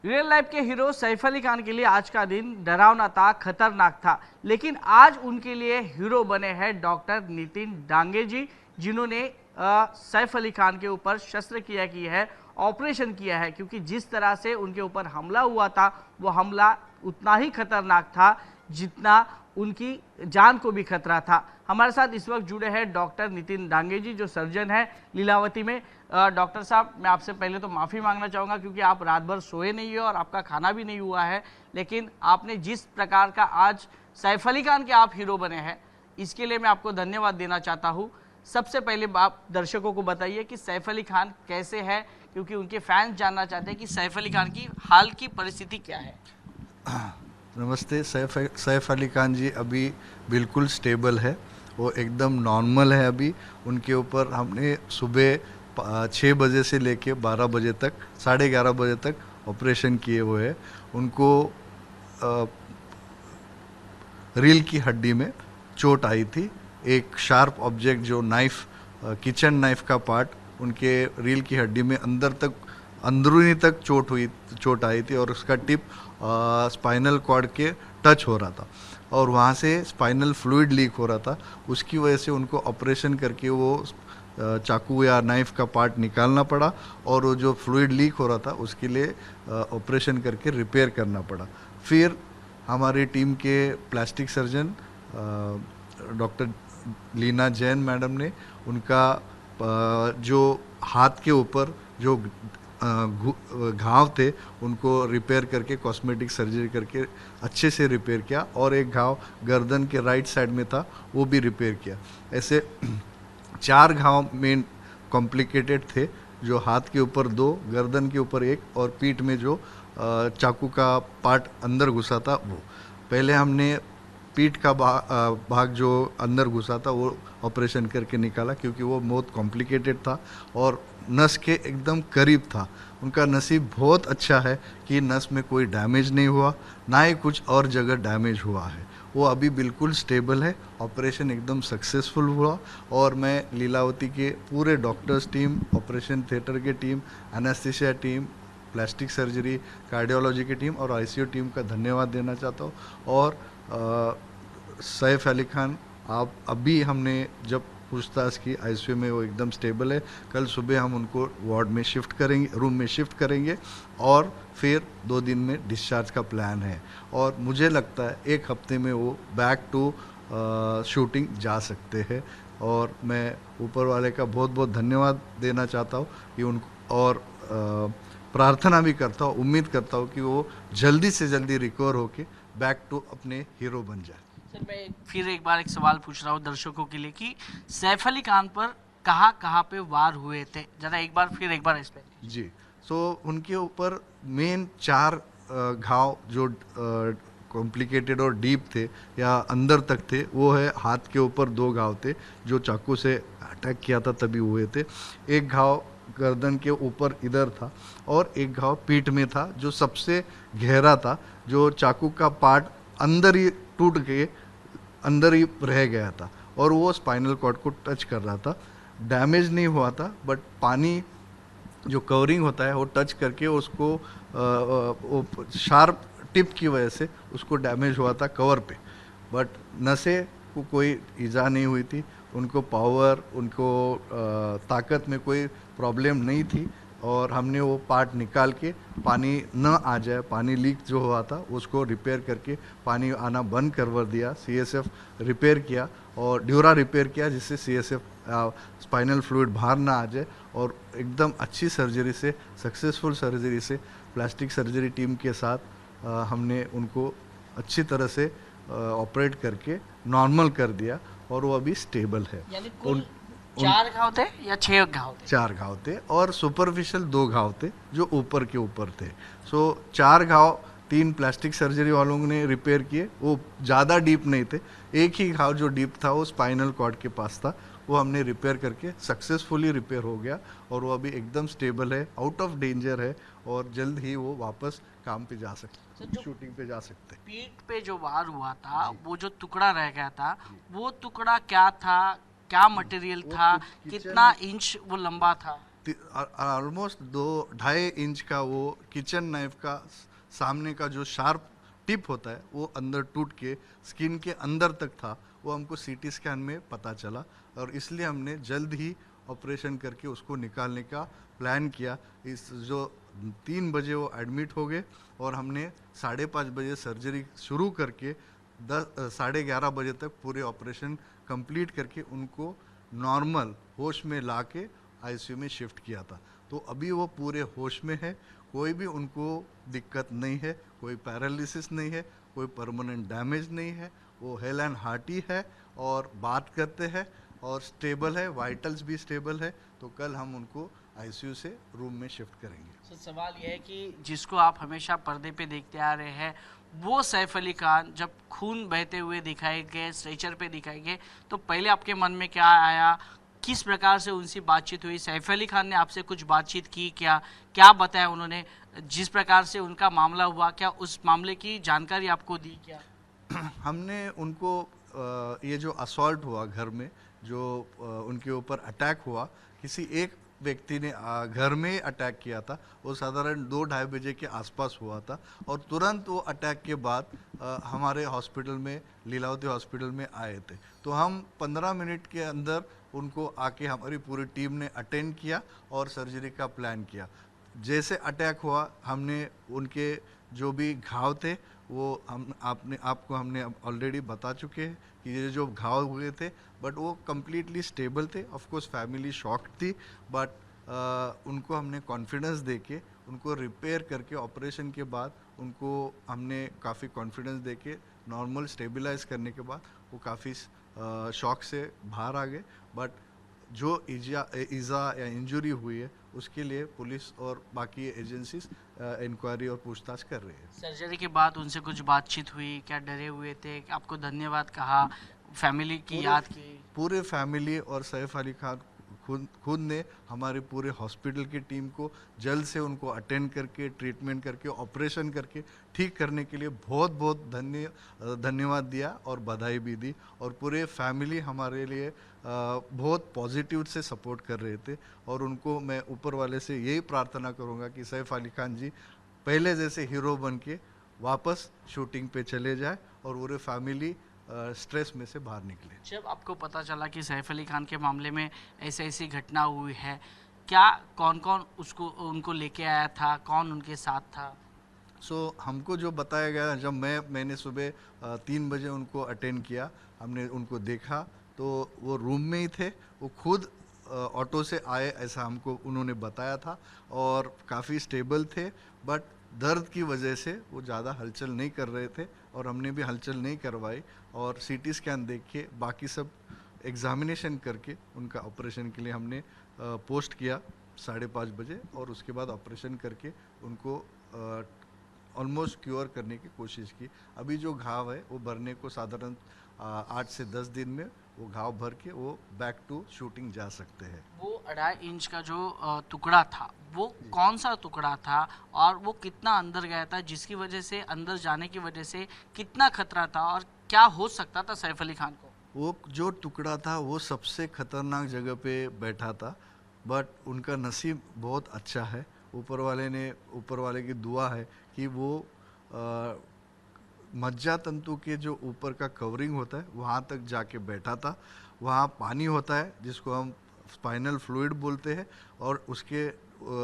Real life के hero Saif Ali Khan के लिए आज का दिन डरावना था, खतरनाक था, लेकिन आज उनके लिए हीरो बने हैं डॉक्टर नितिन डांगे जी, जिन्होंने सैफ अली खान के ऊपर शस्त्रक्रिया की है, ऑपरेशन किया है। क्योंकि जिस तरह से उनके ऊपर हमला हुआ था, वो हमला उतना ही खतरनाक था जितना उनकी जान को भी खतरा था। हमारे साथ इस वक्त जुड़े हैं डॉक्टर नितिन डांगे जी, जो सर्जन है लीलावती में। डॉक्टर साहब, मैं आपसे पहले तो माफ़ी मांगना चाहूँगा क्योंकि आप रात भर सोए नहीं हो और आपका खाना भी नहीं हुआ है, लेकिन आपने जिस प्रकार का आज सैफ अली खान के आप हीरो बने हैं, इसके लिए मैं आपको धन्यवाद देना चाहता हूँ। सबसे पहले आप दर्शकों को बताइए कि सैफ अली खान कैसे है, क्योंकि उनके फैंस जानना चाहते हैं कि सैफ अली खान की हाल की परिस्थिति क्या है। नमस्ते। सैफ अली खान जी अभी बिल्कुल स्टेबल है, वो एकदम नॉर्मल है। अभी उनके ऊपर हमने सुबह 6 बजे से लेके 12 बजे तक, 11:30 बजे तक ऑपरेशन किए हुए हैं। उनको रील की हड्डी में चोट आई थी। एक शार्प ऑब्जेक्ट जो नाइफ, किचन नाइफ का पार्ट उनके रील की हड्डी में अंदरूनी तक चोट आई थी और उसका टिप स्पाइनल कॉर्ड के टच हो रहा था और वहाँ से स्पाइनल फ्लूइड लीक हो रहा था। उसकी वजह से उनको ऑपरेशन करके वो चाकू या नाइफ का पार्ट निकालना पड़ा और वो जो फ्लूइड लीक हो रहा था उसके लिए ऑपरेशन करके रिपेयर करना पड़ा। फिर हमारी टीम के plastic surgeon doctor Leena Jain madam ने उनका जो हाथ के ऊपर जो घाव थे उनको रिपेयर करके, कॉस्मेटिक सर्जरी करके अच्छे से रिपेयर किया और एक घाव गर्दन के राइट साइड में था, वो भी रिपेयर किया। ऐसे 4 घाव मेन कॉम्प्लिकेटेड थे, जो हाथ के ऊपर 2, गर्दन के ऊपर 1 और पीठ में जो चाकू का पार्ट अंदर घुसा था वो। पहले हमने पीठ का भाग जो अंदर घुसा था वो ऑपरेशन करके निकाला, क्योंकि वो बहुत कॉम्प्लिकेटेड था और नस के एकदम करीब था। उनका नसीब बहुत अच्छा है कि नस में कोई डैमेज नहीं हुआ, ना ही कुछ और जगह डैमेज हुआ है। वो अभी बिल्कुल स्टेबल है। ऑपरेशन एकदम सक्सेसफुल हुआ और मैं लीलावती के पूरे डॉक्टर्स टीम, ऑपरेशन थिएटर की team, anaesthesia team, plastic surgery, cardiology की टीम और आईसीयू टीम का धन्यवाद देना चाहता हूँ। और सैफ अली खान, आप अभी हमने जब पूछताछ की आईसीयू में, वो एकदम स्टेबल है। कल सुबह हम उनको वार्ड में शिफ्ट करेंगे, रूम में शिफ्ट करेंगे और फिर 2 दिन में डिस्चार्ज का प्लान है और मुझे लगता है 1 हफ्ते में वो बैक टू शूटिंग जा सकते हैं। और मैं ऊपर वाले का बहुत बहुत धन्यवाद देना चाहता हूँ कि उनको, और प्रार्थना भी करता हूँ, उम्मीद करता हूँ कि वो जल्दी से जल्दी रिकवर होके बैक टू अपने हीरो बन जाए। सर, मैं फिर एक बार एक सवाल पूछ रहा हूँ दर्शकों के लिए कि सैफ अली खान पर कहाँ पे वार हुए थे, जरा एक बार इस पे। जी, उनके ऊपर मेन 4 घाव जो कॉम्प्लिकेटेड और डीप थे या अंदर तक थे, वो है हाथ के ऊपर 2 घाव थे जो चाकू से अटैक किया था तभी हुए थे। एक घाव गर्दन के ऊपर इधर था और एक घाव पीठ में था जो सबसे गहरा था, जो चाकू का पार्ट अंदर ही टूट के अंदर ही रह गया था और वो स्पाइनल कॉर्ड को टच कर रहा था। डैमेज नहीं हुआ था, बट पानी जो कवरिंग होता है वो टच करके उसको वो शार्प टिप की वजह से उसको डैमेज हुआ था कवर पे। बट नसें को कोई ईजा नहीं हुई थी, उनको पावर, उनको ताकत में कोई प्रॉब्लम नहीं थी और हमने वो पार्ट निकाल के पानी न आ जाए, पानी लीक जो हुआ था उसको रिपेयर करके पानी आना बंद करवा दिया। सीएसएफ रिपेयर किया और ड्यूरा रिपेयर किया, जिससे सीएसएफ स्पाइनल फ्लूइड बाहर ना आ जाए और एकदम अच्छी सर्जरी से, सक्सेसफुल सर्जरी से, प्लास्टिक सर्जरी टीम के साथ हमने उनको अच्छी तरह से ऑपरेट करके नॉर्मल कर दिया और वो अभी स्टेबल है। यानी कुल 4 घाव थे या 6 घाव थे? 4 घाव थे और सुपरफिशियल 2 घाव थे जो ऊपर के ऊपर थे। 4 घाव 3 प्लास्टिक सर्जरी वालों ने रिपेयर किए, वो ज़्यादा डीप नहीं थे। एक ही घाव जो डीप था वो स्पाइनल कॉर्ड के पास था, वो हमने रिपेयर करके सक्सेसफुली रिपेयर हो गया और वो अभी एकदम स्टेबल है, आउट ऑफ डेंजर है और जल्द ही वो वापस काम पे जा सकते, शूटिंग पे जा सकते। पीठ पे जो वार हुआ था, वो जो टुकड़ा रह गया था, वो टुकड़ा क्या था, क्या मटेरियल था, कितना इंच वो लंबा था? ऑलमोस्ट 2-2.5 इंच का वो किचन नाइफ का सामने का जो शार्प टिप होता है वो अंदर टूट के स्किन के अंदर तक था। वो हमको सीटी स्कैन में पता चला और इसलिए हमने जल्द ही ऑपरेशन करके उसको निकालने का प्लान किया। इस जो 3 बजे वो एडमिट हो गए और हमने 5:30 बजे सर्जरी शुरू करके 11:30 बजे तक पूरे ऑपरेशन कंप्लीट करके उनको नॉर्मल होश में ला के आईसीयू में शिफ्ट किया था। तो अभी वो पूरे होश में है, कोई भी उनको दिक्कत नहीं है, कोई पैरालिसिस नहीं है, कोई परमानेंट डैमेज नहीं है, वो हेल एंड हार्टी है और बात करते हैं और स्टेबल है, वाइटल्स भी स्टेबल है। तो कल हम उनको आईसीयू से रूम में शिफ्ट करेंगे। तो सवाल यह है कि जिसको आप हमेशा पर्दे पे देखते आ रहे हैं, वो सैफ अली खान जब खून बहते हुए दिखाए गए, स्ट्रेचर पे दिखाए गए, तो पहले आपके मन में क्या आया, किस प्रकार से उनसे बातचीत हुई? सैफ अली खान ने आपसे कुछ बातचीत की क्या, क्या बताया उन्होंने? जिस प्रकार से उनका मामला हुआ, क्या उस मामले की जानकारी आपको दी क्या? हमने उनको ये जो असॉल्ट हुआ घर में, जो उनके ऊपर अटैक हुआ, किसी एक व्यक्ति ने घर में ही अटैक किया था। वो साधारण 2-2:30 बजे के आसपास हुआ था और तुरंत वो अटैक के बाद हमारे हॉस्पिटल में, लीलावती हॉस्पिटल में आए थे। तो हम 15 मिनट के अंदर उनको आके हमारी पूरी टीम ने अटेंड किया और सर्जरी का प्लान किया। जैसे अटैक हुआ हमने उनके जो भी घाव थे वो आपको हमने ऑलरेडी बता चुके हैं कि ये जो घाव हुए थे, बट वो कम्प्लीटली स्टेबल थे। ऑफ कोर्स फैमिली शॉक थी, बट उनको हमने कॉन्फिडेंस देके उनको रिपेयर करके ऑपरेशन के बाद उनको हमने काफ़ी कॉन्फिडेंस देके नॉर्मल स्टेबलाइज करने के बाद वो काफ़ी शॉक से बाहर आ गए। बट जो ईज़ा या इंजरी हुई है उसके लिए पुलिस और बाकी एजेंसीज इंक्वायरी और पूछताछ कर रही है। सर्जरी के बाद उनसे कुछ बातचीत हुई क्या? डरे हुए थे? आपको धन्यवाद कहा? फैमिली की याद की? पूरे फैमिली और सैफ अली खान खुद ने हमारे पूरे हॉस्पिटल की टीम को जल्द से उनको अटेंड करके ट्रीटमेंट करके ऑपरेशन करके ठीक करने के लिए बहुत बहुत धन्यवाद दिया और बधाई भी दी। और पूरे फैमिली हमारे लिए बहुत पॉजिटिव से सपोर्ट कर रहे थे और उनको मैं ऊपर वाले से यही प्रार्थना करूँगा कि सैफ अली खान जी पहले जैसे हीरो बन के वापस शूटिंग पे चले जाए और पूरे फैमिली स्ट्रेस में से बाहर निकले। जब आपको पता चला कि सैफ अली खान के मामले में ऐसी घटना हुई है, क्या कौन कौन उनको लेके आया था, कौन उनके साथ था? हमको जो बताया गया, जब मैंने सुबह 3 बजे उनको अटेंड किया, हमने उनको देखा तो वो रूम में ही थे। वो खुद ऑटो से आए ऐसा हमको उन्होंने बताया था और काफ़ी स्टेबल थे, बट दर्द की वजह से वो ज़्यादा हलचल नहीं कर रहे थे और हमने भी हलचल नहीं करवाई और सीटी स्कैन देख के बाकी सब एग्जामिनेशन करके उनका ऑपरेशन के लिए हमने पोस्ट किया 5:30 बजे और उसके बाद ऑपरेशन करके उनको ऑलमोस्ट क्योर करने की कोशिश की। अभी जो घाव है वो भरने को साधारण 8 से 10 दिन में वो घाव भर के वो बैक टू शूटिंग जा सकते हैं। वो 2.5 इंच का जो टुकड़ा था, वो कौन सा टुकड़ा था और वो कितना अंदर गया था, जिसकी वजह से अंदर जाने की वजह से कितना खतरा था और क्या हो सकता था सैफ अली खान को? वो जो टुकड़ा था वो सबसे खतरनाक जगह पे बैठा था, बट उनका नसीब बहुत अच्छा है। ऊपर वाले की दुआ है कि वो मज्जा तंतु के जो ऊपर का कवरिंग होता है वहाँ तक जाके बैठा था। वहाँ पानी होता है जिसको हम स्पाइनल फ्लूइड बोलते हैं और उसके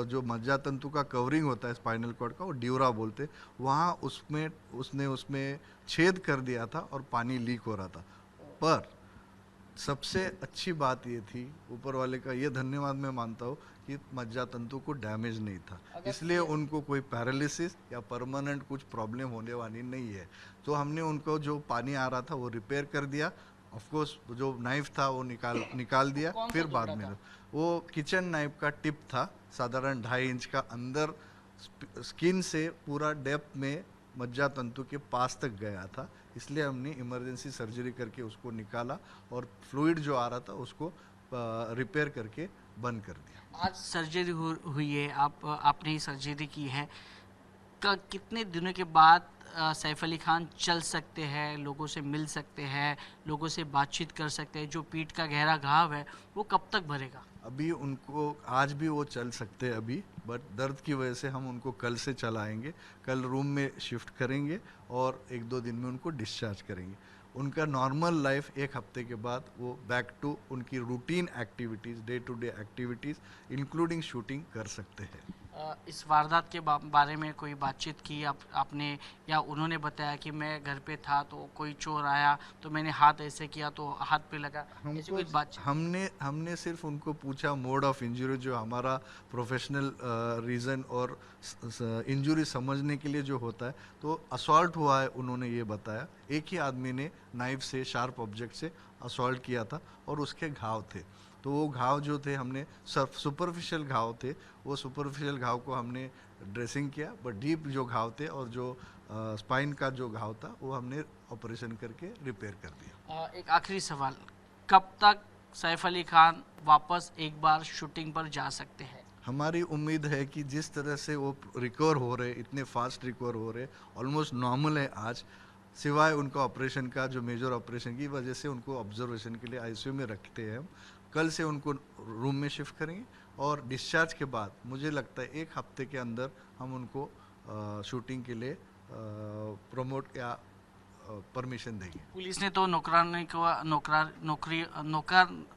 जो मज्जा तंतु का कवरिंग होता है स्पाइनल कॉर्ड का, वो ड्यूरा बोलते हैं। वहाँ उसमें छेद कर दिया था और पानी लीक हो रहा था। पर सबसे अच्छी बात ये थी, ऊपर वाले का ये धन्यवाद मैं मानता हूँ कि मज्जा तंतु को डैमेज नहीं था, इसलिए उनको कोई पैरालिसिस या परमानेंट कुछ प्रॉब्लम होने वाली नहीं है। तो हमने उनको जो पानी आ रहा था वो रिपेयर कर दिया। ऑफ कोर्स जो नाइफ था वो निकाल दिया। फिर बाद में वो किचन नाइफ का टिप था, साधारण 2.5 इंच का, अंदर स्किन से पूरा डेप्थ में मज्जा तंतु के पास तक गया था, इसलिए हमने इमरजेंसी सर्जरी करके उसको निकाला और फ्लूइड जो आ रहा था उसको रिपेयर करके बंद कर दिया। आज सर्जरी हुई है, आपने ही सर्जरी की है, कितने दिनों के बाद सैफ अली खान चल सकते हैं, लोगों से मिल सकते हैं, लोगों से बातचीत कर सकते हैं? जो पीठ का गहरा घाव है वो कब तक भरेगा? अभी उनको आज भी वो चल सकते हैं अभी, बट दर्द की वजह से हम उनको कल से चलाएंगे, कल रूम में शिफ्ट करेंगे और 1-2 दिन में उनको डिस्चार्ज करेंगे। उनका नॉर्मल लाइफ एक हफ्ते के बाद वो बैक टू उनकी routine activities, day to day activities including shooting कर सकते हैं। इस वारदात के बारे में कोई बातचीत की आपने, या उन्होंने बताया कि मैं घर पे था तो कोई चोर आया तो मैंने हाथ ऐसे किया तो हाथ पे लगा, ऐसी कोई बातचीत? हमने सिर्फ उनको पूछा मोड ऑफ इंजरी, जो हमारा प्रोफेशनल रीज़न और इंजरी समझने के लिए जो होता है, तो असॉल्ट हुआ है उन्होंने ये बताया। एक ही आदमी ने नाइफ से, शार्प ऑब्जेक्ट से असॉल्ट किया था और उसके घाव थे, तो वो घाव जो थे हमने सुपरफिशियल घाव थे, वो सुपरफिशियल घाव को हमने ड्रेसिंग किया, बट डीप जो घाव थे और जो स्पाइन का जो घाव था वो हमने ऑपरेशन करके रिपेयर कर दिया। एक आखिरी सवाल, कब तक सैफ अली खान वापस एक बार शूटिंग पर जा सकते हैं? हमारी उम्मीद है कि जिस तरह से वो रिकवर हो रहे, इतने फास्ट रिकवर हो रहे, ऑलमोस्ट नॉर्मल है आज, सिवाय उनका ऑपरेशन का, जो मेजर ऑपरेशन की वजह से उनको ऑब्जर्वेशन के लिए आईसीयू में रखते हैं हम। कल से उनको रूम में शिफ्ट करेंगे और डिस्चार्ज के बाद मुझे लगता है 1 हफ्ते के अंदर हम उनको शूटिंग के लिए प्रमोट या परमिशन देंगे। पुलिस ने तो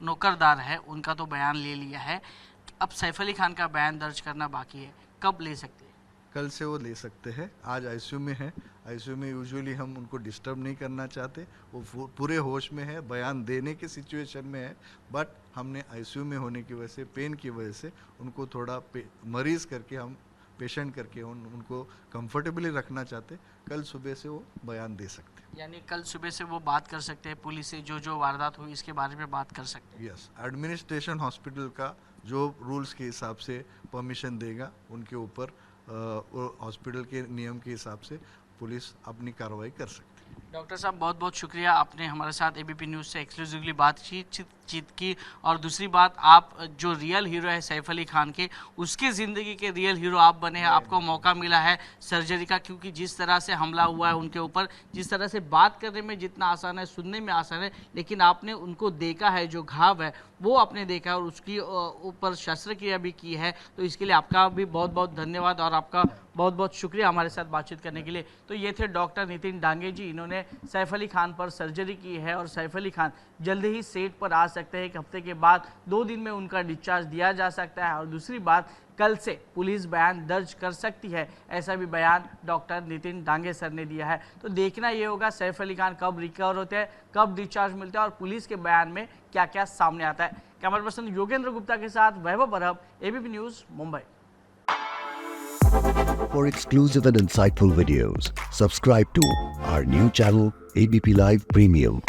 नौकरदार है उनका तो बयान ले लिया है, अब सैफ अली खान का बयान दर्ज करना बाकी है, कब ले सकते हैं? कल से वो ले सकते हैं। आज आईसीयू में है, आईसीयू में यूजुअली हम उनको डिस्टर्ब नहीं करना चाहते, वो पूरे होश में है, बयान देने के सिचुएशन में है, बट हमने आईसीयू में होने की वजह से, पेन की वजह से उनको थोड़ा मरीज करके, हम पेशेंट करके उनको कंफर्टेबली रखना चाहते। कल सुबह से वो बयान दे सकते हैं। यानी कल सुबह से वो बात कर सकते हैं पुलिस से, जो वारदात हुई इसके बारे में बात कर सकते हैं? यस, एडमिनिस्ट्रेशन हॉस्पिटल का जो रूल्स के हिसाब से परमिशन देगा उनके ऊपर, हॉस्पिटल के नियम के हिसाब से पुलिस अपनी कार्रवाई कर सकती है। डॉक्टर साहब, बहुत बहुत शुक्रिया, आपने हमारे साथ एबीपी न्यूज़ से एक्सक्लूसिवली बातचीत की। और दूसरी बात, आप जो रियल हीरो है सैफ अली खान के, उसकी ज़िंदगी के रियल हीरो आप बने हैं, आपको मौका मिला है सर्जरी का, क्योंकि जिस तरह से हमला हुआ है उनके ऊपर, जिस तरह से बात करने में जितना आसान है, सुनने में आसान है, लेकिन आपने उनको देखा है, जो घाव है वो आपने देखा है और उसकी ऊपर शस्त्रक्रिया भी की है, तो इसके लिए आपका भी बहुत बहुत धन्यवाद और आपका बहुत बहुत शुक्रिया हमारे साथ बातचीत करने के लिए। तो ये थे डॉक्टर नितिन डांगे जी, इन्होंने सैफ अली खान पर सर्जरी की है और सैफ अली खान जल्दी ही सेट पर आ सकते हैं। 1 हफ्ते के बाद 2 दिन में उनका डिस्चार्ज दिया जा सकता है और दूसरी बात, कल से पुलिस बयान दर्ज कर सकती है, ऐसा भी बयान डॉक्टर नितिन डांगे सर ने दिया है। तो देखना ये होगा सैफ अली खान कब रिकवर होते हैं, कब डिस्चार्ज मिलता है और पुलिस के बयान में क्या क्या सामने आता है। कैमरा पर्सन योगेंद्र गुप्ता के साथ Vaibhav Barhab, ABP News, Mumbai. For exclusive and insightful videos, subscribe to our new channel ABP Live Premium.